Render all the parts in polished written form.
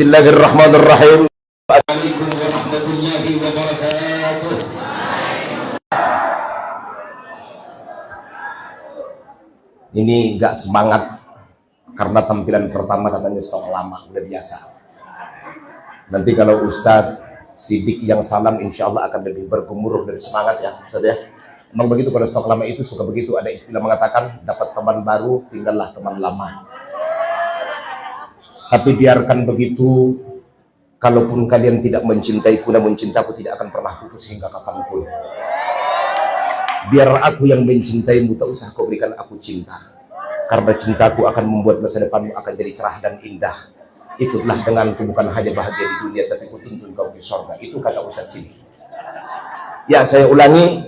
Bismillahirrahmanirrahim. Assalamualaikum warahmatullahi wabarakatuh. Ini nggak semangat karena tampilan pertama katanya stok lama, udah biasa. Nanti kalau Ustadz Sidik yang salam insya Allah akan lebih bergemuruh dari semangat ya Ustadz ya. Emang begitu, kalau stok lama itu suka begitu, ada istilah mengatakan dapat teman baru tinggallah teman lama. Tapi biarkan begitu, kalaupun kalian tidak mencintaiku namun cintaku tidak akan pernah putus hingga kapanpun. Biar aku yang mencintaimu, tak usah kau berikan aku cinta, karena cintaku akan membuat masa depanmu akan jadi cerah dan indah. Ikutlah denganku, bukan hanya bahagia di dunia, tapi ku tuntun kau di sorga. Itu kata Ustadz Sidik. Ya, saya ulangi,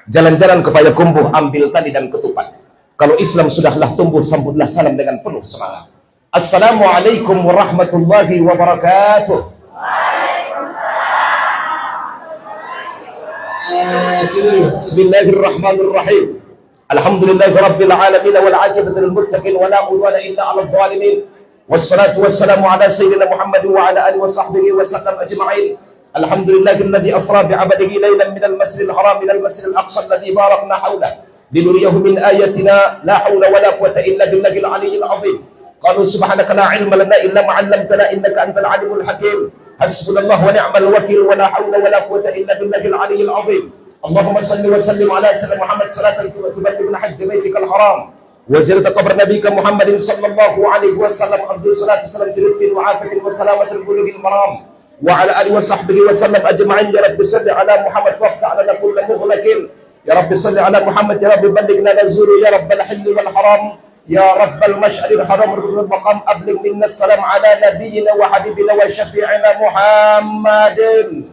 jalan-jalan ke Payakumbuh, ambil tali dan ketupat. Kalau Islam sudahlah tumbuh, sambutlah salam dengan penuh semangat. Assalamualaikum warahmatullahi wabarakatuh. Bismillahirrahmanirrahim. Alhamdulillahi rabbil alamin wal aqibatu lil muttaqin wa la udwana illa 'alal zalimin. Wassalatu wassalamu ala sayyidina Muhammad wa ala alihi wa sahbihi wa sallam ajma'in. Alhamdulillahilladzi asra bi 'abdihi laylan minal masjidil haram ilal masjidil aqsa alladzi barakna hawlahu linuriyahu min ayatina la hawla wa la quwwata illa billahil aliyyil 'azim. Qalu subhanaka la ilma lana illa ma 'allamtana innaka antal 'alimul hakim. Hasbunallahu wa ni'mal wakil wa la hawla wa la quwwata illa billahil 'aliyyil 'azim. Allahumma salli wa sallim ala sayyidina Muhammad salatan tuballighuna hajj baitikal haram wa ziyarata qabr nabiyyika Muhammadin sallallahu alaihi wasallam afdal salati salam fi wa afiyatin wa salamatil bulughil maram wa ala alihi wa sahbihi wa sallam ajma'in. Ya rabbi salli ala Muhammad wa afsa' ala kulli mughlaqin. Ya rabbi salli ala Muhammad. Ya rabbi ballighna nazuru ya rabbal hilli wal haram. Ya Rabbal Mash'aril Haram Ruknul Maqam, ablig minna salam ala nabiyyina wa habibina wa syafi'ina Muhammadin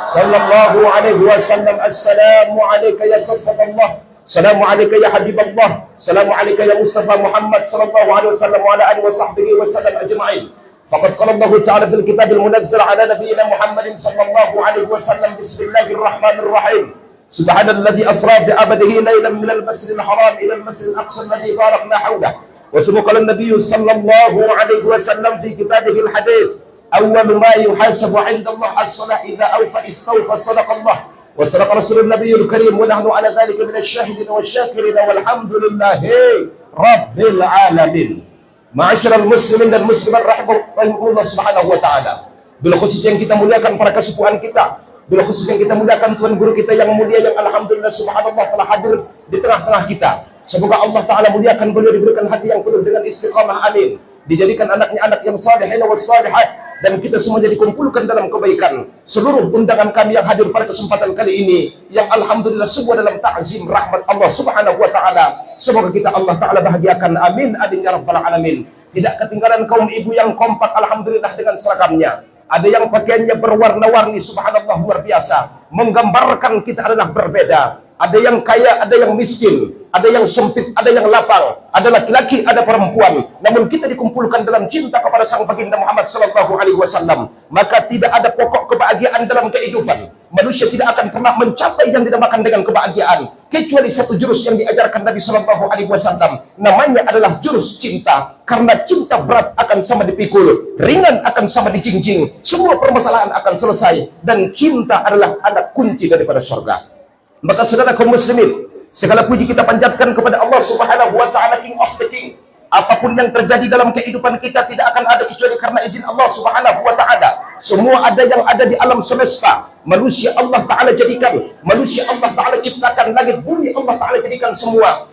sallallahu alaihi wasallam. Assalamu alayka ya Sayyidallah, assalamu alayka ya Habiballah, assalamu alayka ya Mustafa Muhammad sallallahu alaihi wasallam wa ala alihi wa sahbihi wa sallam ajma'in. Faqad qala Allah ta'ala fil kitabil munazzal ala nabiyyina Muhammadin sallallahu alaihi wasallam. Bismillahirrahmanirrahim. Subhanalladzi asra bi 'abdihi laylan minal masjidil haram ilal masjidil aqsa alladzi barakna hawlahu. Wa thumma qala an-nabiy sallallahu alaihi wasallam fi kitabihil hadits, awwalu ma yuhasabu 'inda Allah as-salah idza awfa istawfa sadaqallah wa sadaqa rasulun nabiyul karim wa nahnu 'ala dhalika minasyahidin wasyakirin walhamdulillahi rabbil alamin. Ma'asyiral muslimin dan muslimat rahimahullah subhanahu wa ta'ala. Bila khusus yang kita muliakan para kesepuhan kita, bila khusus yang kita muliakan tuan guru kita yang mulia yang alhamdulillah subhanallah telah hadir di tengah-tengah kita. Semoga Allah Ta'ala muliakan beliau, diberikan hati yang penuh dengan istiqamah, amin. Dijadikan anaknya anak yang salihin wa salihat, dan kita semuanya dikumpulkan dalam kebaikan. Seluruh undangan kami yang hadir pada kesempatan kali ini, yang alhamdulillah semua dalam ta'zim rahmat Allah Subhanahu wa Ta'ala. Semoga kita Allah Ta'ala bahagiakan, amin amin ya rabbal alamin. Tidak ketinggalan kaum ibu yang kompak alhamdulillah dengan seragamnya. Ada yang pakaiannya berwarna-warni, subhanallah luar biasa, menggambarkan kita adalah berbeda. Ada yang kaya, ada yang miskin, ada yang sempit, ada yang lapang, ada laki-laki, ada perempuan. Namun kita dikumpulkan dalam cinta kepada sang baginda Muhammad sallallahu alaihi wasallam. Maka tidak ada pokok kebahagiaan dalam kehidupan. Manusia tidak akan pernah mencapai yang dinamakan dengan kebahagiaan kecuali satu jurus yang diajarkan Nabi sallallahu alaihi wasallam. Namanya adalah jurus cinta. Karena cinta berat akan sama dipikul, ringan akan sama dijinjing, semua permasalahan akan selesai, dan cinta adalah anak kunci daripada surga. Maka saudara kaum muslimin, segala puji kita panjatkan kepada Allah Subhanahu wa Ta'ala, King of the King. Apapun yang terjadi dalam kehidupan kita tidak akan ada kecuali karena izin Allah Subhanahu wa Ta'ala. Semua ada yang ada di alam semesta, manusia Allah Ta'ala jadikan, manusia Allah Ta'ala ciptakan, langit bumi Allah Ta'ala jadikan semua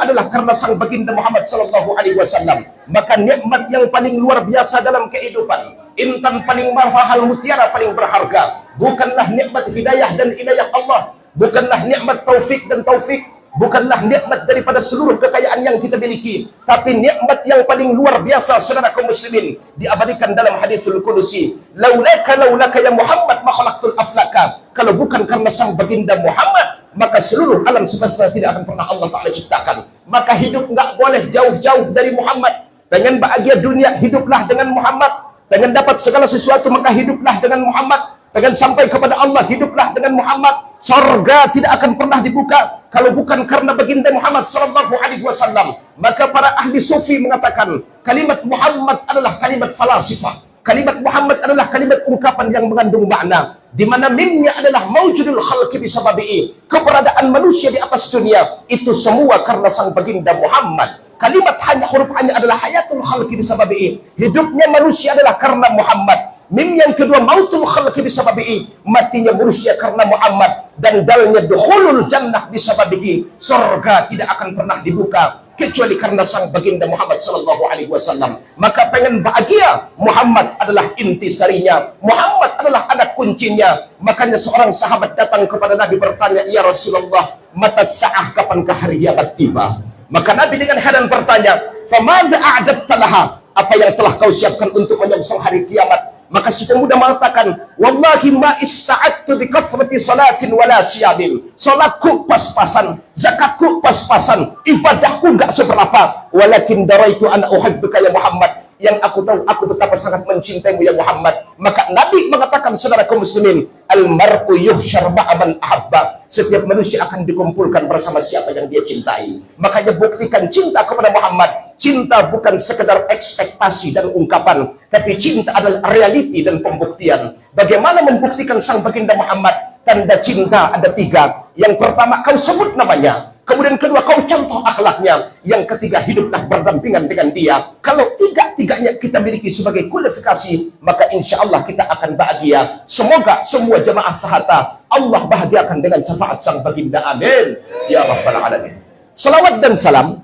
adalah karena sang baginda Muhammad sallallahu alaihi wasallam. Maka nikmat yang paling luar biasa dalam kehidupan, intan paling mahal, mutiara paling berharga, bukanlah nikmat hidayah dan inayah Allah, bukanlah nikmat taufik dan taufik, bukanlah nikmat daripada seluruh kekayaan yang kita miliki, tapi nikmat yang paling luar biasa saudara kaum muslimin diabadikan dalam haditsul qudsi. Laulaka ya Muhammad ma khalaqtul aflaka. Kalau bukan karena sang baginda Muhammad, maka seluruh alam semesta tidak akan pernah Allah Ta'ala ciptakan. Maka hidup nggak boleh jauh-jauh dari Muhammad. Pengen bahagia dunia, hiduplah dengan Muhammad. Pengen dapat segala sesuatu, maka hiduplah dengan Muhammad. Pengen sampai kepada Allah, hiduplah dengan Muhammad. Surga tidak akan pernah dibuka kalau bukan karena baginda Muhammad sallallahu alaihi wasallam. Maka para ahli sufi mengatakan kalimat Muhammad adalah kalimat falasifah. Kalimat Muhammad adalah kalimat ungkapan yang mengandung makna, di mana mimnya adalah maujudul khalqi bisababihi, keberadaan manusia di atas dunia itu semua karena sang baginda Muhammad. Kalimat huruf hanya adalah hayatul khalqi bisababihi, hidupnya manusia adalah karena Muhammad. Mim yang kedua mautul khalqi bisababihi, matinya manusia karena Muhammad. Dan dalnya dukhulul jannah bisababihi, surga tidak akan pernah dibuka kecuali karena sang baginda Muhammad sallallahu alaihi wasallam. Maka pengen bahagia, Muhammad adalah intisarinya, Muhammad adalah anak kuncinya. Makanya seorang sahabat datang kepada Nabi bertanya, "Ya Rasulullah, mata sa'ah, kapankah hari kiamat tiba?" Maka Nabi dengan heran bertanya, "Famadza a'dadta laha?" Apa yang telah kau siapkan untuk menyongsong hari kiamat? Maka si pemuda mengatakan, "Wallahi ma ista'adtu bi kasrati salatin wala siyamin." Salatku pas-pasan, zakatku pas-pasan, ibadahku enggak seberapa. Walakin daraitu ana uhibbuka ya Muhammad. Yang aku tahu, aku betapa sangat mencintaimu ya Muhammad. Maka Nabi mengatakan, saudara kaum muslimin, "Al-mar'u yuhsyar ma'a man ahabba." Setiap manusia akan dikumpulkan bersama siapa yang dia cintai. Makanya buktikan cinta kepada Muhammad. Cinta bukan sekedar ekspektasi dan ungkapan, tapi cinta adalah realiti dan pembuktian. Bagaimana membuktikan sang baginda Muhammad? Tanda cinta ada 3. Yang pertama, kau sebut namanya. Kemudian kedua, kau contoh akhlaknya. Yang ketiga, hiduplah berdampingan dengan dia. Kalau tiga-tiganya kita miliki sebagai kualifikasi, maka insya Allah kita akan bahagia. Semoga semua jemaah sahata Allah bahagiakan dengan syafaat sang baginda. Amin ya rabbal alamin. Salawat dan salam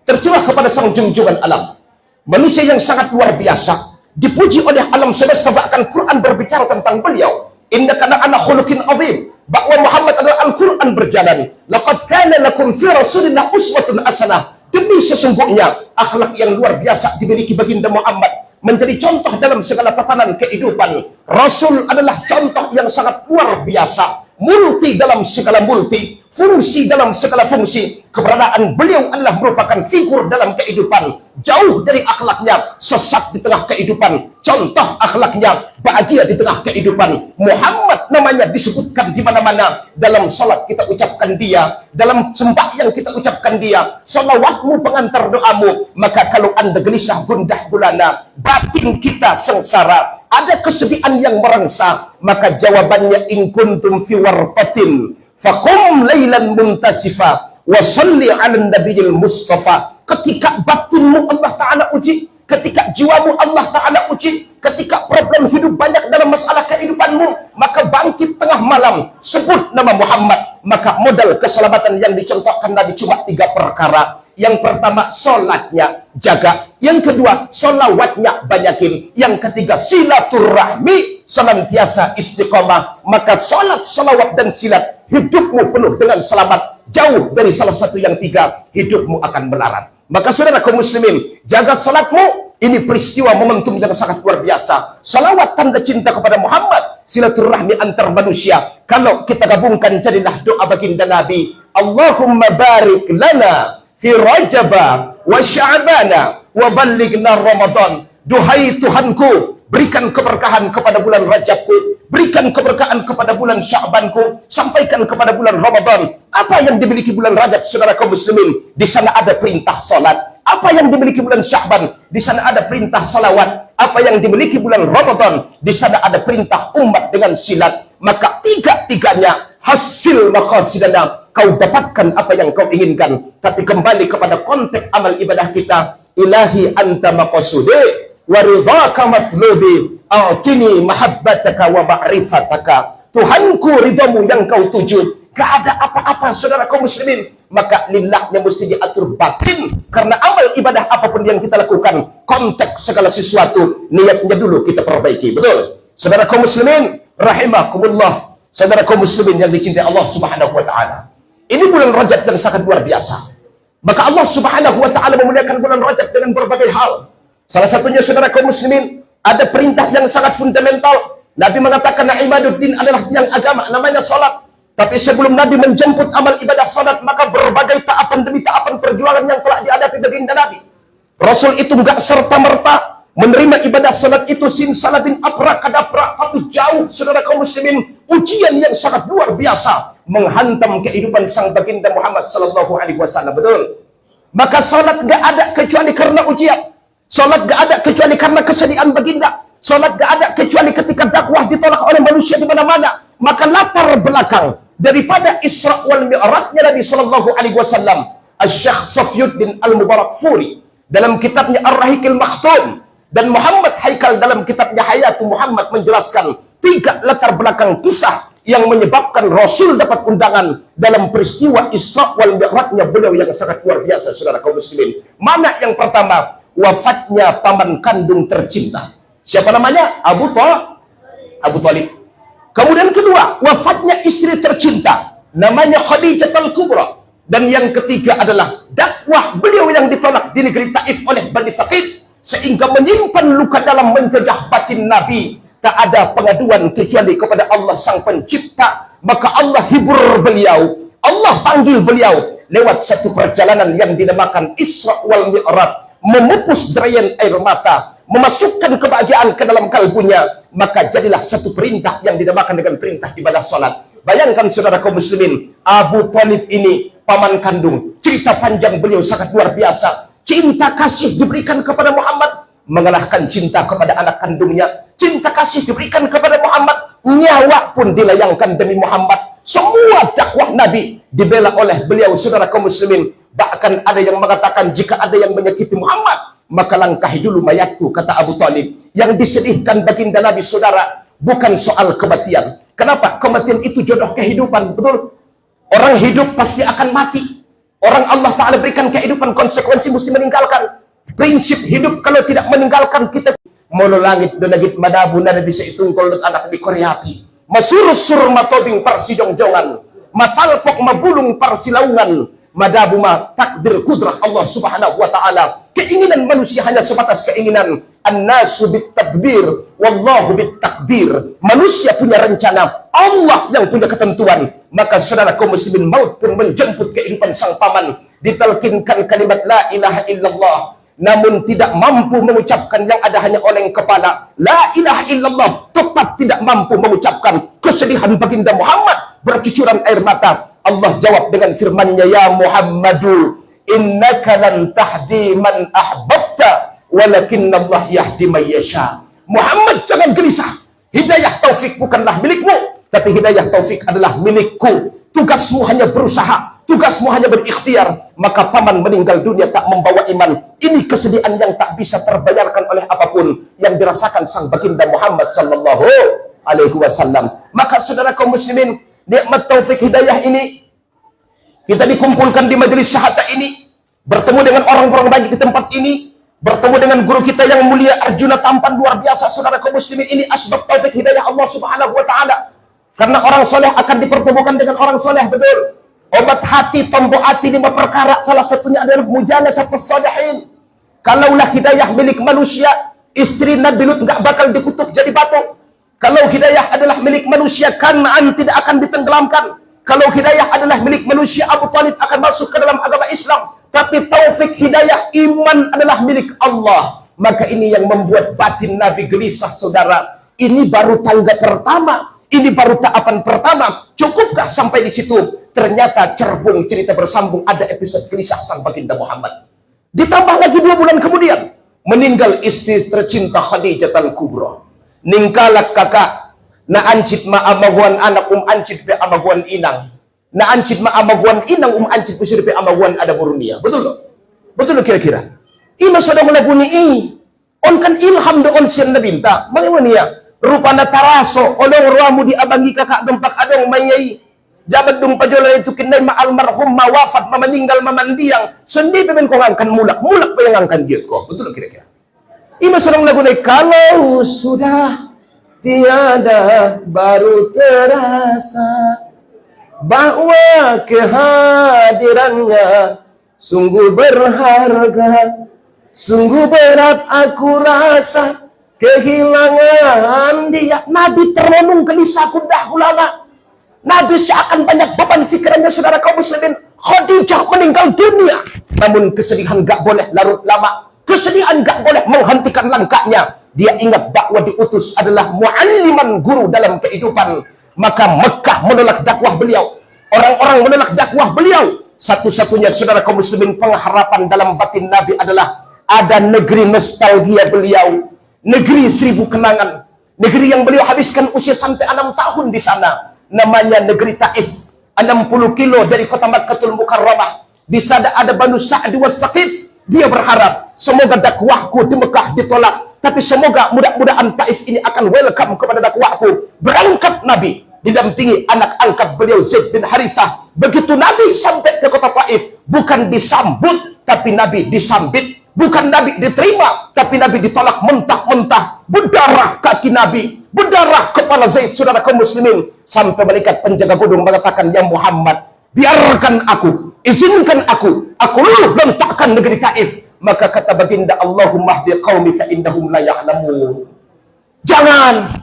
tercurah kepada sang junjungan alam, manusia yang sangat luar biasa, dipuji oleh alam semesta. Bahkan Quran berbicara tentang beliau, innaka la'ala khuluqin azim, bahwa Muhammad adalah Al-Quran berjalan. Laqad kana lakum fi rasulillah uswatun hasanah. Demi sesungguhnya akhlak yang luar biasa dimiliki baginda Muhammad, menjadi contoh dalam segala tatanan kehidupan. Rasul adalah contoh yang sangat luar biasa, multi dalam segala multi, fungsi dalam segala fungsi. Keberadaan beliau adalah merupakan figur dalam kehidupan, jauh dari akhlaknya sesat di tengah kehidupan, contoh akhlaknya bahagia di tengah kehidupan. Muhammad namanya disebutkan di mana-mana. Dalam salat kita ucapkan dia, dalam sembahyang kita ucapkan dia, salawatmu pengantar doamu. Maka kalau anda gelisah gundah gulana, batin kita sengsara, ada kesedihan yang merengsa, maka jawabannya, in kuntum fi warqatin faqum lailan muntasifa wa shalli 'alan nabiyil mustafa. Ketika batinmu Allah Ta'ala uji, ketika jiwamu Allah Ta'ala uji, ketika problem hidup banyak dalam masalah kehidupanmu, maka bangkit tengah malam, sebut nama Muhammad. Maka modal keselamatan yang dicontohkan Nabi cuma 3 perkara. Yang pertama, sholatnya jaga. Yang kedua, sholawatnya banyakin. Yang ketiga, silaturahmi, senantiasa istiqomah. Maka sholat, sholawat, dan silat, hidupmu penuh dengan selamat. Jauh dari salah satu yang 3, hidupmu akan melarat. Maka saudara kaum muslimin, jaga salatmu. Ini peristiwa momentum yang sangat luar biasa. Salawat tanda cinta kepada Muhammad, silaturahmi antar manusia. Kalau kita gabungkan, jadilah doa baginda Nabi, Allahumma barik lana fi Rajaba wa Sya'bana wa ballighna Ramadan. Duhai Tuhanku, berikan keberkahan kepada bulan Rajabku, berikan keberkahan kepada bulan Sya'banku, sampaikan kepada bulan Ramadan. Apa yang dimiliki bulan Rajab, saudara kaum muslimin? Di sana ada perintah salat. Apa yang dimiliki bulan Sya'ban? Di sana ada perintah salawat. Apa yang dimiliki bulan Ramadan? Di sana ada perintah umat dengan silat. Maka tiga-tiganya hasil maqasidana, kau dapatkan apa yang kau inginkan. Tapi kembali kepada konteks amal ibadah kita, ilahi anta maqasudi wa ridhaka matlubi, a'tini mahabbataka wa ma'rifataka. Tuhanku, ridhamu yang kau tuju. Gak ada apa-apa, saudara kaum muslimin. Maka lillahnya mesti diatur batin. Karena amal ibadah apapun yang kita lakukan, konteks segala sesuatu, niatnya dulu kita perbaiki. Betul? Saudara kaum muslimin, rahimakumullah. Saudara kaum muslimin yang dicintai Allah Subhanahu wa ta'ala, ini bulan Rajab yang sangat luar biasa. Maka Allah Subhanahu wa ta'ala memuliakan bulan Rajab dengan berbagai hal. Salah satunya, saudara kaum muslimin, ada perintah yang sangat fundamental. Nabi mengatakan, ibaduddin adalah yang agama, namanya salat. Tapi sebelum Nabi menjemput amal ibadah salat, maka berbagai taapan demi taapan perjuangan yang telah dihadapi baginda Nabi. Rasul itu enggak serta-merta menerima ibadah salat itu simsalabim abrakadabra, tapi jauh, saudara kaum muslimin, ujian yang sangat luar biasa menghantam kehidupan sang baginda Muhammad sallallahu alaihi wasallam. Betul? Maka salat enggak ada kecuali karena ujian. Salat enggak ada kecuali karena kesedihan baginda. Salat gak ada kecuali ketika dakwah ditolak oleh manusia di mana-mana. Maka latar belakang daripada Isra wal Mi'rajnya Nabi sallallahu alaihi wasallam, Asy-Syaikh Safiyuddin Al-Mubarakfuri dalam kitabnya Ar-Rahiqil Makhtum dan Muhammad Haikal dalam kitabnya Hayatu Muhammad menjelaskan 3 latar belakang kisah yang menyebabkan Rasul dapat undangan dalam peristiwa Isra wal Mi'rajnya beliau yang sangat luar biasa, saudara kaum muslimin. Mana yang pertama? Wafatnya paman kandung tercinta. Siapa namanya? Abu Thalib. Kemudian kedua, wafatnya istri tercinta, namanya Khadijah Al-Kubra. Dan yang ketiga adalah dakwah beliau yang ditolak di negeri Taif oleh Bani Thaqif, sehingga menyimpan luka dalam menjejah batin Nabi. Tak ada pengaduan kecuali kepada Allah Sang Pencipta. Maka Allah hibur beliau, Allah panggil beliau lewat satu perjalanan yang dinamakan Isra wal Mi'raj, memupus derayan air mata, memasukkan kebahagiaan ke dalam kalbunya. Maka jadilah satu perintah yang dinamakan dengan perintah ibadah salat. Bayangkan saudara kaum muslimin, Abu Thalib ini paman kandung, cerita panjang beliau sangat luar biasa. Cinta kasih diberikan kepada Muhammad, mengalahkan cinta kepada anak kandungnya. Cinta kasih diberikan kepada Muhammad, nyawa pun dilayangkan demi Muhammad. Semua dakwah Nabi dibela oleh beliau, saudara kaum muslimin. Bahkan ada yang mengatakan, jika ada yang menyakiti Muhammad, maka langkahi dulu mayatku, kata Abu Thalib. Yang disedihkan baginda Nabi, saudara, bukan soal kematian. Kenapa? Kematian itu jodoh kehidupan, betul? Orang hidup pasti akan mati. Orang Allah Ta'ala berikan kehidupan, konsekuensi mesti meninggalkan. Prinsip hidup kalau tidak meninggalkan kita. Molo langit dan langit madabu nada bisa itungkol anak di koreapi. Masurus-sur matobing parsijongjongan. Matalpok mabulung parsilaungan. Madabu ma takdir kudrah Allah Subhanahu wa Ta'ala. Keinginan manusia hanya sebatas keinginan. An-nasu bit-tadbir wallahu bit-takdir. Manusia punya rencana, Allah yang punya ketentuan. Maka saudara kaum muslimin, maut pun menjemput kehidupan sang paman. Ditalkinkan kalimat la ilaha illallah, namun tidak mampu mengucapkan, yang ada hanya oleng kepala. La ilaha illallah, tetap tidak mampu mengucapkan. Kesedihan baginda Muhammad, bercucuran air mata. Allah jawab dengan firman-Nya, ya Muhammadu innaka lan tahdi man ahbabta walakinna Allah yahdi man yasha. Muhammad, jangan gelisah. Hidayah taufik bukanlah milikmu, tapi hidayah taufik adalah milikku. Tugasmu hanya berusaha, tugasmu hanya berikhtiar. Maka paman meninggal dunia tak membawa iman. Ini kesedihan yang tak bisa terbayarkan oleh apapun yang dirasakan sang baginda Muhammad sallallahu alaihi wasallam. Maka saudara kaum muslimin, nikmat taufik hidayah ini, kita dikumpulkan di majelis syahadah ini, bertemu dengan orang-orang baik di tempat ini, bertemu dengan guru kita yang mulia Arjuna tampan luar biasa. Saudara kaum muslimin, ini asbab taufik hidayah Allah Subhanahu wa Ta'ala. Karena orang soleh akan dipertemukan dengan orang soleh, betul. Obat hati, tombok hati 5 perkara, salah satunya adalah mujalasat as-shalihin. Kalaulah hidayah milik manusia, istri Nabi Lut nggak bakal dikutuk jadi batu. Kalau hidayah adalah milik manusia, Kan'an tidak akan ditenggelamkan. Kalau hidayah adalah milik manusia, Abu Thalib akan masuk ke dalam agama Islam. Tapi taufik hidayah iman adalah milik Allah. Maka ini yang membuat batin Nabi gelisah, saudara. Ini baru tangga pertama. Ini baru tahapan pertama. Cukupkah sampai di situ? Ternyata cerbung cerita bersambung, ada episode gelisah sang baginda Muhammad. Ditambah lagi 2 bulan kemudian, meninggal istri tercinta Khadijah Al-Kubra. Ningkalak kakak, na ancit ma amaguan anak ancit pe amaguan inang. Na ancit ma amaguan inang ancit pusir pe amaguan ada murunia. Betul loh? Betul loh kira-kira? Ima sudah mulai bunyi on kan ilham do on sian nabinta. Bagaimana rupana taraso olong ruamu di abangi kakak dempak adong mayai. Jabat dung pajola itu kinay ma almarhum ma wafat ma meninggal ma mandiang. Sendi pemen ko ngangkan mulak pa yang ngangkan giat ko. Betul loh kira-kira? Ima sedang lagu naik, kalau sudah tiada baru terasa bahwa kehadirannya sungguh berharga, sungguh berat aku rasa kehilangan dia. Nabi termenung gelisah gundah gulana. Nabi seakan banyak beban pikirannya, saudara kaum muslimin. Khadijah meninggal dunia, namun kesedihan gak boleh larut lama. Kesedihan gak boleh menghentikan langkahnya. Dia ingat dakwah diutus adalah mualliman, guru dalam kehidupan. Maka Mekah menolak dakwah beliau. Orang-orang menolak dakwah beliau. Satu-satunya saudara kaum muslimin pengharapan dalam batin Nabi adalah ada negeri nostalgia beliau negeri 1000 kenangan, negeri yang beliau habiskan usia sampai 6 tahun di sana, namanya negeri Taif, 60 kilo dari kota Makkatul Mukarramah. Di sana ada Banu Sa'd wa Tsaqif. Dia berharap semoga dakwahku di Mekah ditolak, tapi semoga mudah-mudahan Taif ini akan welcome kepada dakwahku. Berangkat Nabi didampingi anak angkat beliau Zaid bin Harithah. Begitu Nabi sampai ke kota Taif, bukan disambut tapi Nabi disambit. Bukan Nabi diterima, tapi Nabi ditolak mentah-mentah. Berdarah kaki Nabi, berdarah kepala Zaid, saudara kaum muslimin. Sampai malaikat penjaga gunung mengatakan, ya Muhammad, biarkan aku, izinkan aku luluh lontakkan negeri Taif. Maka kata baginda, Allahumma hdi qaumi fa innahum la ya'lamun. Jangan,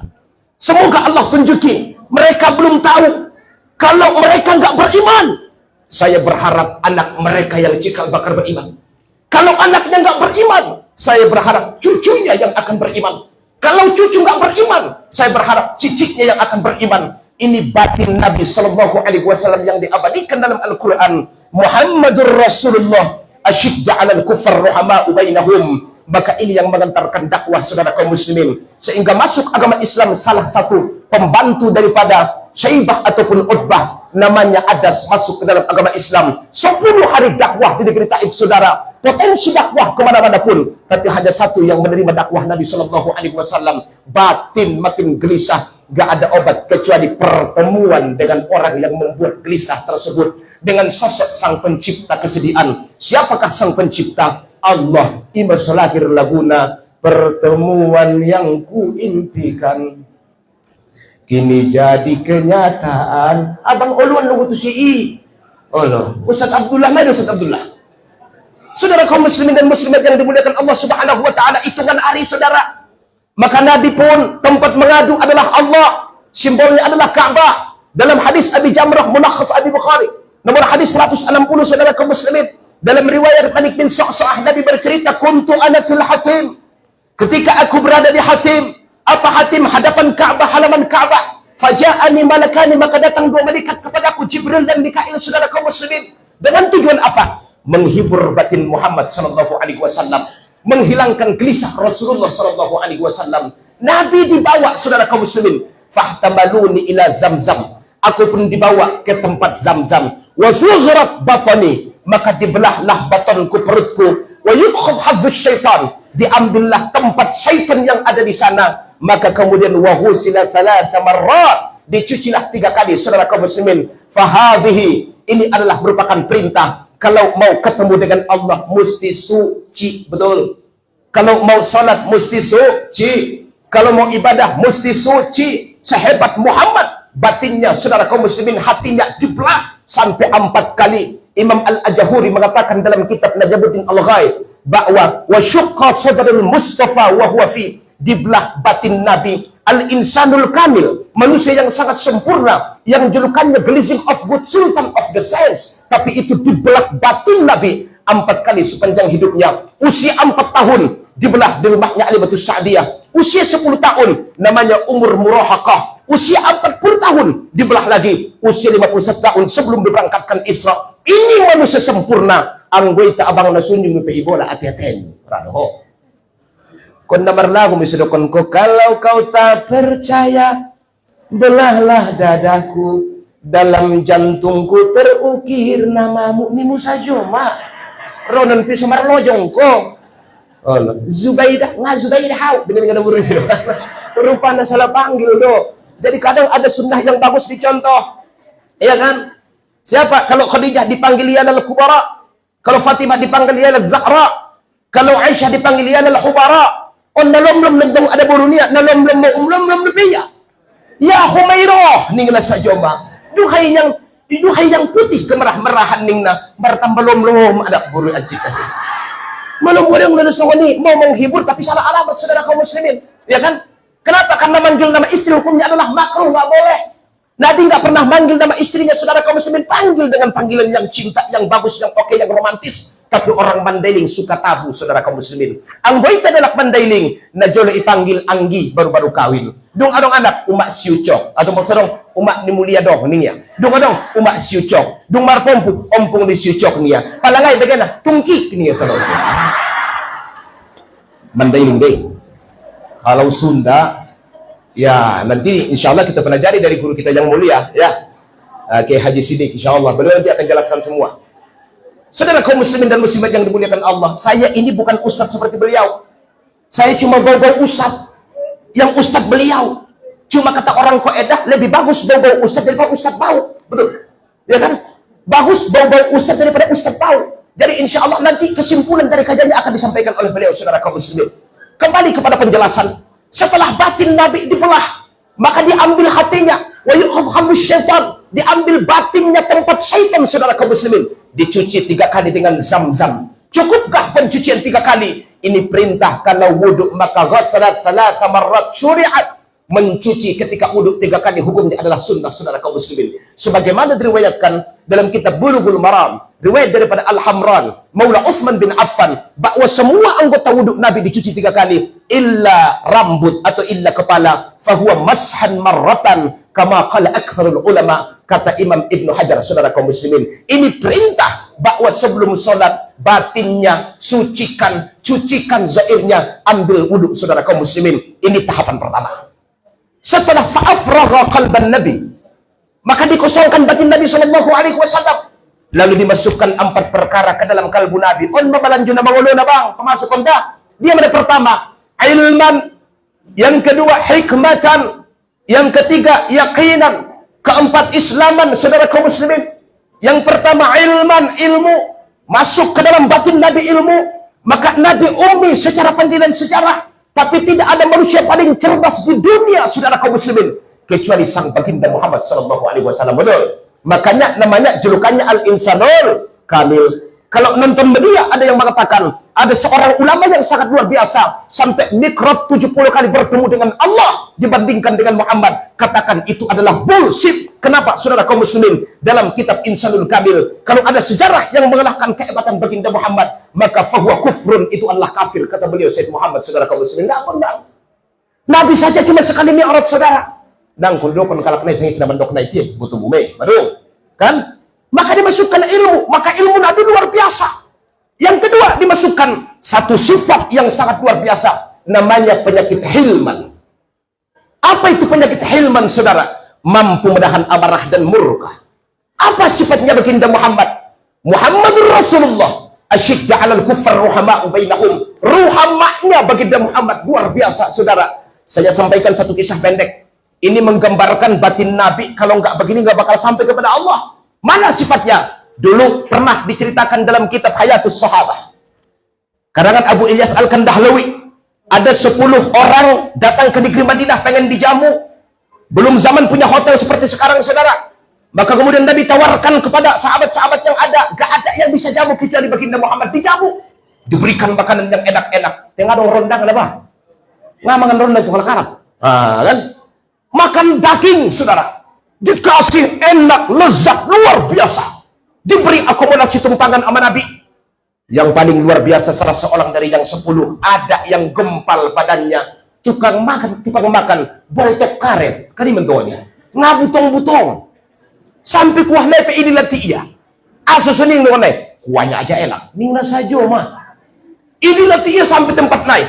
semoga Allah tunjuki, mereka belum tahu. Kalau mereka nggak beriman, saya berharap anak mereka yang cikal bakal beriman. Kalau anaknya nggak beriman, saya berharap cucunya yang akan beriman. Kalau cucu nggak beriman, saya berharap cicitnya yang akan beriman. Ini batin Nabi Shallallahu Alaihi Wasallam yang diabadikan dalam Al-Quran. Muhammadur Rasulullah asyidda 'alal kufar ruhama'u bainahum. Maka ini yang mengantarkan dakwah saudara kaum muslimin, sehingga masuk agama Islam salah satu pembantu daripada Syaibah ataupun Utbah, namanya Adas, masuk ke dalam agama Islam. 10 hari dakwah di negeri Taif, saudara. Potensi dakwah kemana-mana pun, tapi hanya satu yang menerima dakwah Nabi Shallallahu Alaihi Wasallam. Batin makin gelisah, gak ada obat kecuali pertemuan dengan orang yang membuat gelisah tersebut, dengan sosok sang pencipta kesedihan. Siapakah sang pencipta? Allah. Imasolahir laguna, pertemuan yang kuimpikan kini jadi kenyataan. Abang Oluan nunggu tu si Ustaz Abdullah, mana Ustaz Abdullah? Saudara kaum muslimin dan muslimat yang dimuliakan Allah Subhanahu wa taala, hitungan hari saudara. Maka Nabi pun tempat mengadu adalah Allah, simbolnya adalah Ka'bah. Dalam hadis Abi Jamrah Munakhas Abi Bukhari, nomor hadis 160, saudara kaum muslimin, dalam riwayat Malik bin Sa'sa'ah, Nabi bercerita, kuntu ana fil Hatim, ketika aku berada di Hatim. Apa Hatim? Hadapan Ka'bah, halaman Ka'bah. Faja'ani malakani, maka datang 2 malaikat kepadaku, Jibril dan Mikail, saudara kaum muslimin. Dengan tujuan apa? Menghibur batin Muhammad sallallahu alaihi wasallam, menghilangkan gelisah Rasulullah sallallahu alaihi wasallam. Nabi dibawa, saudara kaum muslimin, fahtamaluni ila Zamzam, aku pun dibawa ke tempat Zamzam. Wa suzrat batani, maka dibelahlah batonku, perutku. Wa yukhad hadz syaitan, diambillah tempat syaitan yang ada di sana. Maka kemudian wahusila 3 marrat, dicucilah 3 kali, saudara kaum muslimin. Fahadhihi, ini adalah merupakan perintah. Kalau mau ketemu dengan Allah mesti suci, betul. Kalau mau salat mesti suci. Kalau mau ibadah mesti suci. Sehebat Muhammad batinnya, saudara kaum muslimin, hatinya dibelah sampai 4 kali. Imam Al-Ajahuri mengatakan dalam kitab Najamuddin Al-Ghaib bahwa wa syaqqa sadrul Mustafa wa huwa fi, dibelah batin Nabi. Al-insanul kamil, manusia yang sangat sempurna, yang julukannya Blessing of Good, Sultan of the Saints, tapi itu dibelah batin Nabi 4 kali sepanjang hidupnya. Usia 4 tahun dibelah di rumahnya Alimatus Sa'diyah. Usia 10 tahun namanya umur murahaqah. Usia 40 tahun dibelah lagi. Usia 51 tahun sebelum diberangkatkan Isra. Ini manusia sempurna. Anggoita abang nasunjung nupi ibola ati-aten. Rado. Kon namar lagu misalkan ko, kalau kau tak percaya, belahlah dadaku, dalam jantungku terukir namamu. Ni Musa Joma Ronan Pisamar Lojong ko. Zubaidah, nga Zubaidah hau dengan ada burung itu. Rupanya salah panggil do. Jadi kadang ada sunnah yang bagus dicontoh, ya kan? Siapa? Kalau Khadijah dipanggil dia adalah Kubara, kalau Fatimah dipanggil dia adalah Zahra, kalau Aisyah dipanggil dia adalah Hubara. On nalom-lom nagdong ada burunia, nalom-lom mo umlom-lom lebiya. Ya Humairah, ningna sa Joma. Duhay yang putih kemerah-merahan ningna, martambalom-lom ada buru anjing. Malum orang lalusawani mau menghibur tapi salah alamat, saudara kaum muslimin, ya kan? Kenapa? Karena manggil nama istri hukumnya adalah makruh, nggak boleh. Nabi nggak pernah manggil nama istrinya, saudara kaum muslimin, panggil dengan panggilan yang cinta, yang bagus, yang oke, yang romantis. Tapi orang Mandailing suka tabu, saudara kaum muslimin. Ang boita adalah Mandailing, na jolo ipanggil Anggi baru-baru kawin. Dung adong anak umak siucok, atau maksudong umak ni mulia dong niya. Dung adong umak siucok, dung marpompu ompong ni siucok niya. Palangay bagaimana tungki niya sa Mandailing day. Kalau Sunda, ya nanti insya Allah kita pelajari dari guru kita yang mulia, ya, Kiai Haji Sidik. Insya Allah beliau nanti akan jelaskan semua. Saudara kaum muslimin dan muslimat yang dimuliakan Allah, saya ini bukan ustadz seperti beliau. Saya cuma bau-bau ustadz. Yang ustadz beliau, cuma kata orang Qaedah, lebih bagus bau-bau ustadz daripada ustadz bau. Betul? Ya kan? Bagus bau-bau ustadz daripada ustadz bau. Jadi insya Allah nanti kesimpulan dari kajiannya akan disampaikan oleh beliau, saudara kaum muslimin. Kembali kepada penjelasan. Setelah batin Nabi dibelah, maka diambil hatinya. Wa yu'khadhu syaitan. Diambil batinnya tempat syaitan, saudara kaum muslimin. Dicuci 3 kali dengan zam-zam. Cukupkah pencucian 3 kali? Ini perintah. Kalau wuduk maka ghasalat 3 marrat syuri'at. Mencuci ketika wuduk 3 kali hukumnya adalah sunnah, saudara kaum muslimin. Sebagaimana diriwayatkan dalam kitab Bulughul Maram, riwayat daripada Al-Hamran Maula Utsman bin Affan, bahwa semua anggota wuduk Nabi dicuci 3 kali, illa rambut atau illa kepala, fahuwa mashan marratan, kama qala aktsarul ulama, kata Imam Ibnu Hajar, saudara kaum muslimin. Ini perintah bahwa sebelum sholat batinnya sucikan, cucikan zahirnya, ambil wuduk, saudara kaum muslimin. Ini tahapan pertama. Setelah fa'afragha qalban Nabi, maka dikosongkan batin Nabi SAW. Lalu dimasukkan 4 perkara ke dalam kalbu Nabi. On mabalanjuna manguluna bang, pemasuk konda. Dia ada pertama, ilman. Yang kedua, hikmatan. Yang ketiga, yaqinan. Keempat, islaman, saudara kaum muslimin. Yang pertama, ilman, ilmu. Masuk ke dalam batin Nabi ilmu. Maka Nabi ummi secara panggilan sejarah. Tapi tidak ada manusia paling cerdas di dunia, saudara kaum muslimin, kecuali sang baginda Muhammad SAW. Betul? Makanya namanya julukannya Al-Insanul Kamil. Kalau nonton media ada yang mengatakan ada seorang ulama yang sangat luar biasa sampai mikrot 70 kali bertemu dengan Allah dibandingkan dengan Muhammad. Katakan itu adalah bullshit. Kenapa, saudara kaum muslimin? Dalam kitab Insanul Kamil, kalau ada sejarah yang mengalahkan kehebatan baginda Muhammad, maka fahuwa kufrun, itu adalah kafir, kata beliau Sayyid Muhammad, saudara kaum muslimin. Nggak pernah. Nabi saja cuma sekali mi'raj, saudara. Dan kundo pun kalau kena sing sedang bendok naik butuh bumi, baru kan? Maka dimasukkan ilmu, maka ilmu Nabi luar biasa. Yang kedua, dimasukkan satu sifat yang sangat luar biasa, namanya penyakit hilman. Apa itu penyakit hilman, saudara? Mampu menahan amarah dan murka. Apa sifatnya baginda Muhammad? Muhammadur Rasulullah, asyidda 'alal kuffar ruhama'u bainahum. Ruhamanya baginda Muhammad luar biasa, saudara. Saya sampaikan satu kisah pendek. Ini menggambarkan batin Nabi, kalau nggak begini nggak bakal sampai kepada Allah. Mana sifatnya? Dulu pernah diceritakan dalam kitab Hayatus Sahabah, karangan Abu Ilyas Al-Kandahlawi. Ada 10 orang datang ke negeri Madinah pengen dijamu. Belum zaman punya hotel seperti sekarang, saudara. Maka kemudian Nabi tawarkan kepada sahabat-sahabat yang ada, gak ada yang bisa jamu kecuali baginda Muhammad. Dijamu, diberikan makanan yang enak-enak. Tengah dong rondang apa? Nggak makan rondang itu kalau Arab. Kan? Makan daging, saudara. Dikasih enak, lezat, luar biasa. Diberi akomodasi tumpangan sama Nabi. Yang paling luar biasa, salah seorang dari yang 10, ada yang gempal badannya. Tukang makan, boltok karet. Kan ini mentonya. Ngabutong-butong. Sampai kuah lepe ini latih iya. Asus ini ngone. Kuahnya aja enak. Ningna saja mah. Ini latih iya sampai tempat naik.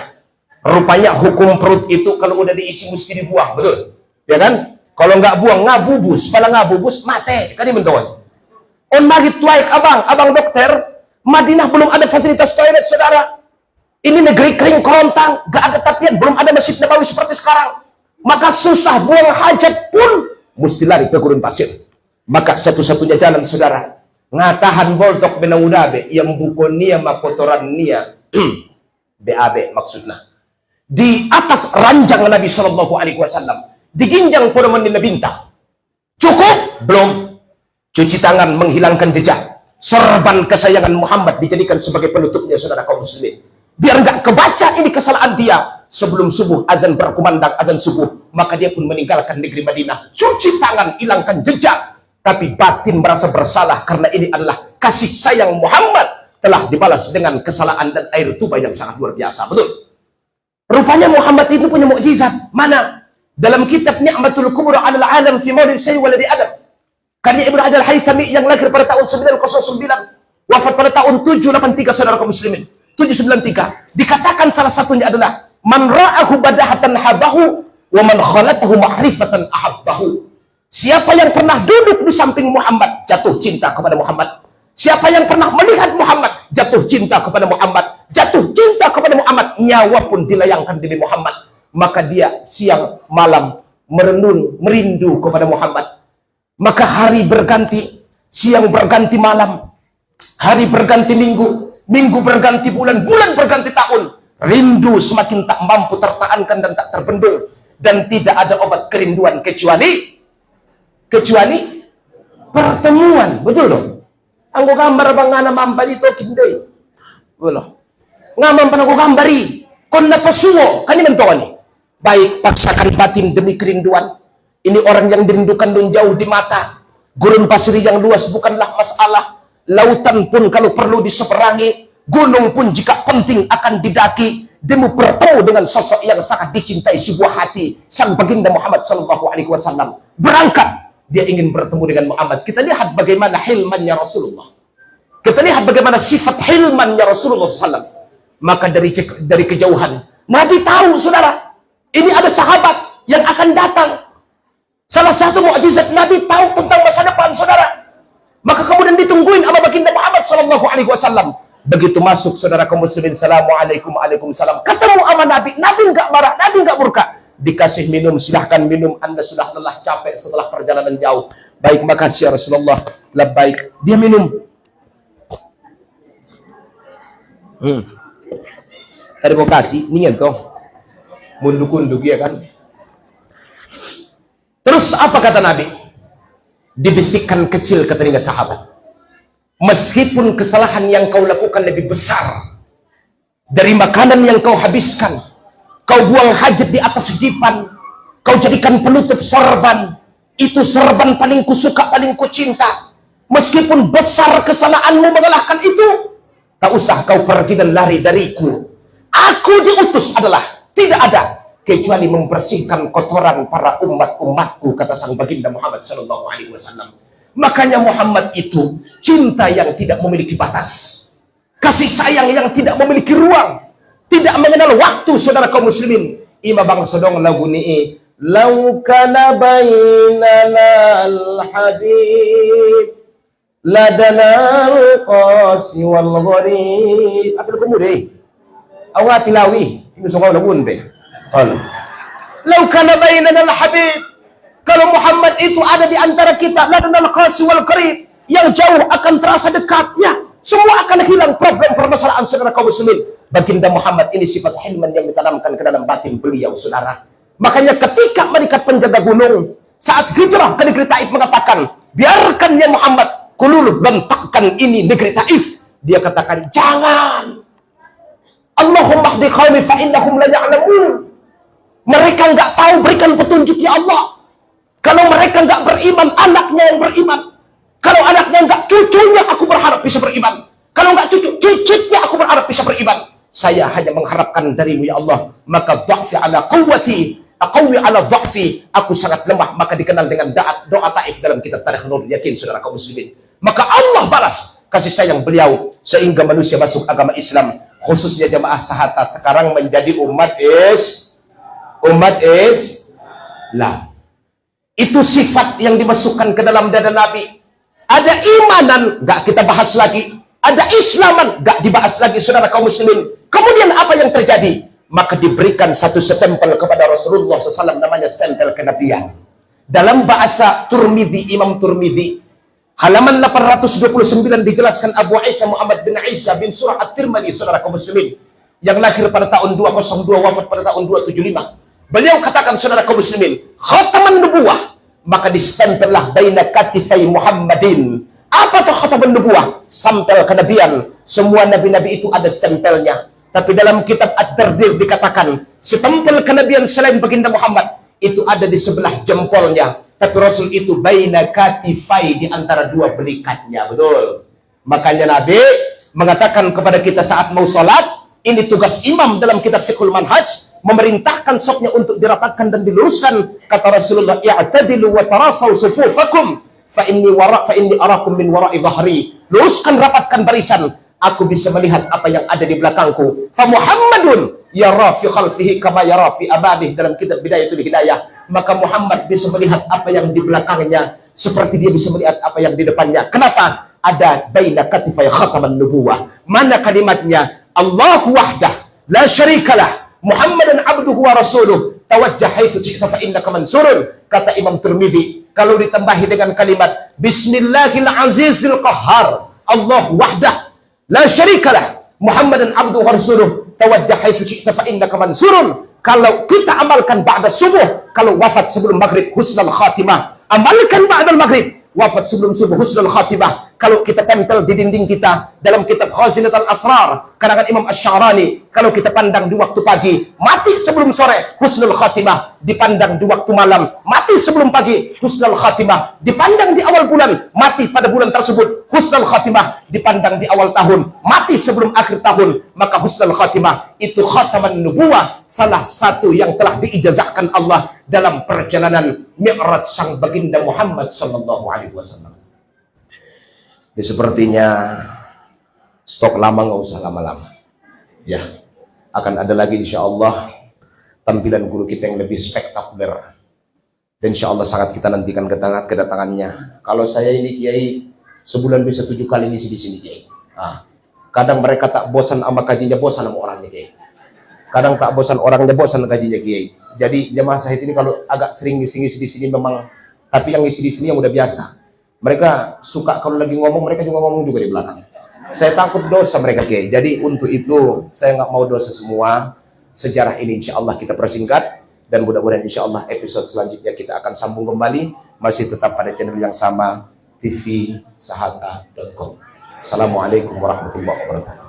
Rupanya hukum perut itu kalau udah diisi mesti dibuang, betul? Ya kan? Kalau nggak buang, ngabubus. Pala ngabubus, mate. Kan ini mentonya. On magit tuaik abang dokter. Madinah belum ada fasilitas toilet, saudara. Ini negeri kering kerontang, gak ada tapian, belum ada masjid Nabawi seperti sekarang. Maka susah buang hajat pun mesti lari ke gurun pasir. Maka satu-satunya jalan, saudara, ngatahan boltok benaudabe yang bukonia makotoran nia BAB maksudnya. Di atas ranjang Nabi SAW, diginjang pada menina bintang. Cukup? Belum. Cuci tangan menghilangkan jejak. Sorban kesayangan Muhammad dijadikan sebagai penutupnya, saudara kaum muslimin. Biar nggak kebaca ini kesalahan dia. Sebelum subuh azan berkumandang azan subuh, maka dia pun meninggalkan negeri Madinah. Cuci tangan, hilangkan jejak. Tapi batin merasa bersalah karena ini adalah kasih sayang Muhammad telah dibalas dengan kesalahan dan air tuba yang sangat luar biasa. Betul? Rupanya Muhammad itu punya mukjizat. Mana? Dalam kitab Ni'matul Kubra 'alal 'alam fi Maulid Sayyid Waladi Adam. Karya Ibnu Hajar Al-Haytami yang lahir pada tahun 909, wafat pada tahun 783, saudara kaum muslimin. 793. Dikatakan salah satunya adalah Man ra'ahu badahatan habahu, wa man khalatahu ma'rifatan ahabbahu. Siapa yang pernah duduk di samping Muhammad, jatuh cinta kepada Muhammad. Siapa yang pernah melihat Muhammad, jatuh cinta kepada Muhammad. Jatuh cinta kepada Muhammad, nyawa pun dilayangkan demi Muhammad. Maka dia siang malam merenung, merindu kepada Muhammad. Maka hari berganti, siang berganti malam, hari berganti minggu, minggu berganti bulan, bulan berganti tahun. Rindu semakin tak mampu tertahankan dan tak terbendung. Dan tidak ada obat kerinduan kecuali pertemuan. Betul dong? Anggo gambar bang ngana mampani to kindai. Betul. Ngamam panago gambari. Kon napasuo kani mentoni. Baik paksakan batin demi kerinduan. Ini orang yang dirindukan dan jauh di mata. Gurun pasir yang luas bukanlah masalah. Lautan pun kalau perlu diseberangi. Gunung pun jika penting akan didaki. Demi bertemu dengan sosok yang sangat dicintai si buah hati sang baginda Muhammad SAW. Berangkat, dia ingin bertemu dengan Muhammad. Kita lihat bagaimana hilmannya Rasulullah. Kita lihat bagaimana sifat hilmannya Rasulullah SAW. Maka dari kejauhan, Nabi tahu, saudara, ini ada sahabat yang akan datang. Salah satu mukjizat Nabi tahu tentang masa depan, saudara. Maka kemudian ditungguin sama baginda Muhammad SAW. Begitu masuk, saudara kaum muslimin, assalamualaikum, waalaikumsalam. Ketemu sama Nabi, Nabi nggak marah, Nabi nggak murka. Dikasih minum, silahkan minum. Anda sudah lelah, capek setelah perjalanan jauh. Baik, makasih ya Rasulullah. Labbaik. Dia minum. Terima kasih. Ini toh munduk-unduk ya kan. Terus apa kata Nabi? Dibisikkan kecil ke telinga sahabat. Meskipun kesalahan yang kau lakukan lebih besar dari makanan yang kau habiskan, kau buang hajat di atas dipan, kau jadikan penutup sorban, itu sorban paling kusuka, paling kucinta. Meskipun besar kesalahanmu mengalahkan itu, tak usah kau pergi dan lari dariku. Aku diutus adalah tidak ada kecuali membersihkan kotoran para umat-umatku, kata sang baginda Muhammad SAW. Makanya Muhammad itu cinta yang tidak memiliki batas, kasih sayang yang tidak memiliki ruang, tidak mengenal waktu, saudara kaum muslimin. Ima bang sodong lagu ni lau kana bainana al-habib ladana al-qasi wal gharib. Apa lagu mudi? Awati lawi ini sungguh lagu be. Allah. Lau kana bainana al-habib, kalau Muhammad itu ada di antara kita, ladana al-qasi wal gharib, yang jauh akan terasa dekat, ya, semua akan hilang problem permasalahan, saudara kaum muslimin. Baginda Muhammad ini sifat hilman yang ditanamkan ke dalam batin beliau, saudara. Makanya ketika mengikat penjaga gunung saat hijrah ke negeri Taif mengatakan, biarkan ya Muhammad kulul bentakkan ini negeri Taif. Dia katakan, jangan. Allahumma hdi qaumi fa innahum la ya'lamun. Mereka nggak tahu, berikan petunjuk ya Allah. Kalau mereka nggak beriman, anaknya yang beriman. Kalau anaknya nggak, cucunya aku berharap bisa beriman. Kalau nggak cucu, cicitnya aku berharap bisa beriman. Saya hanya mengharapkan darimu ya Allah. Maka dha'fi ala quwwati, aqawi ala dha'fi. Aku sangat lemah, maka dikenal dengan doa Taif dalam kitab Tarikh Nur Yakin, saudara kaum muslimin. Maka Allah balas kasih sayang beliau sehingga manusia masuk agama Islam, khususnya jamaah sahata sekarang menjadi umat Islam. Itu sifat yang dimasukkan ke dalam dada Nabi. Ada imanan, gak kita bahas lagi. Ada Islaman, gak dibahas lagi, saudara kaum muslimin. Kemudian apa yang terjadi? Maka diberikan satu stempel kepada Rasulullah SAW, namanya stempel kenabian. Dalam bahasa Turmidzi, Imam Turmidzi, halaman 829 dijelaskan Abu Isa Muhammad bin Isa bin Surah At-Tirmidzi, saudara kaum muslimin, yang lahir pada tahun 202, wafat pada tahun 275. Beliau katakan, saudara kaum muslimin, khataman nubuwah, maka distempellah baina katifai Muhammadin. Apa tuh khataman nubuwah? Stempel kenabian. Semua nabi-nabi itu ada stempelnya. Tapi dalam kitab Ad-Dardir dikatakan, stempel kenabian selain baginda Muhammad itu ada di sebelah jempolnya. Tapi Rasul itu baina katifai, di antara dua belikatnya. Betul. Makanya Nabi mengatakan kepada kita saat mau sholat, ini tugas imam dalam kitab Fiqhul Manhaj, memerintahkan safnya untuk dirapatkan dan diluruskan. Kata Rasulullah, i'tadilu wa tarasaw sufufakum fa inni arakum min wara'i dhahri. Luruskan, rapatkan barisan, aku bisa melihat apa yang ada di belakangku. Fa Muhammadun yara fi khalfihi kama yara fi amamih, dalam kitab Bidayatul Hidayah. Maka Muhammad bisa melihat apa yang di belakangnya seperti dia bisa melihat apa yang di depannya. Kenapa? Ada baina katifai khataman nubuwah. Mana kalimatnya? Allahu wahdah la syarikalah, Muhammadan abduhu wa rasuluh, tawajjah haitsu syi'ta fa innaka mansurun. Kata Imam Tirmidzi, kalau ditambahi dengan kalimat Bismillahil azizil qahhar, Allah wahdah la syarikalah, Muhammadan abduhu wa rasuluh, tawajjah haitsu syi'ta fa innaka mansurun. Kalau kita amalkan ba'da subuh, kalau wafat sebelum maghrib husnul khatimah, amalkan ba'da maghrib, wafat sebelum subuh husnul khatimah. Kalau kita tempel di dinding kita dalam kitab Khazinatul Asrar karangan Imam Asy-Sya'rani, kalau kita pandang di waktu pagi, mati sebelum sore husnul khatimah. Dipandang di waktu malam, mati sebelum pagi husnul khatimah. Dipandang di awal bulan, mati pada bulan tersebut husnul khatimah. Dipandang di awal tahun, mati sebelum akhir tahun, maka husnul khatimah. Itu khataman nubuwah, salah satu yang telah diijazahkan Allah dalam perjalanan Mi'raj sang baginda Muhammad sallallahu alaihi wasallam. Ini sepertinya stok lama, nggak usah lama-lama ya, akan ada lagi insya Allah tampilan guru kita yang lebih spektakuler, dan insya Allah sangat kita nantikan kedatangannya. Kalau saya ini kiai sebulan bisa 7 kali ngisi di sini kiai. Kadang mereka tak bosan sama kajinya, bosan sama orangnya kiai. Kadang tak bosan orangnya, bosan gajinya kiai. Jadi jemaah saya ini kalau agak sering ngisi-ngisi di sini memang, tapi yang ngisi di sini yang udah biasa. Mereka suka kalau lagi ngomong, mereka juga ngomong juga di belakang. Saya takut dosa mereka kiai. Jadi untuk itu saya nggak mau dosa semua. Sejarah ini insya Allah kita persingkat, dan mudah-mudahan insya Allah episode selanjutnya kita akan sambung kembali, masih tetap pada channel yang sama, tvsahaka.com. Assalamualaikum warahmatullahi wabarakatuh.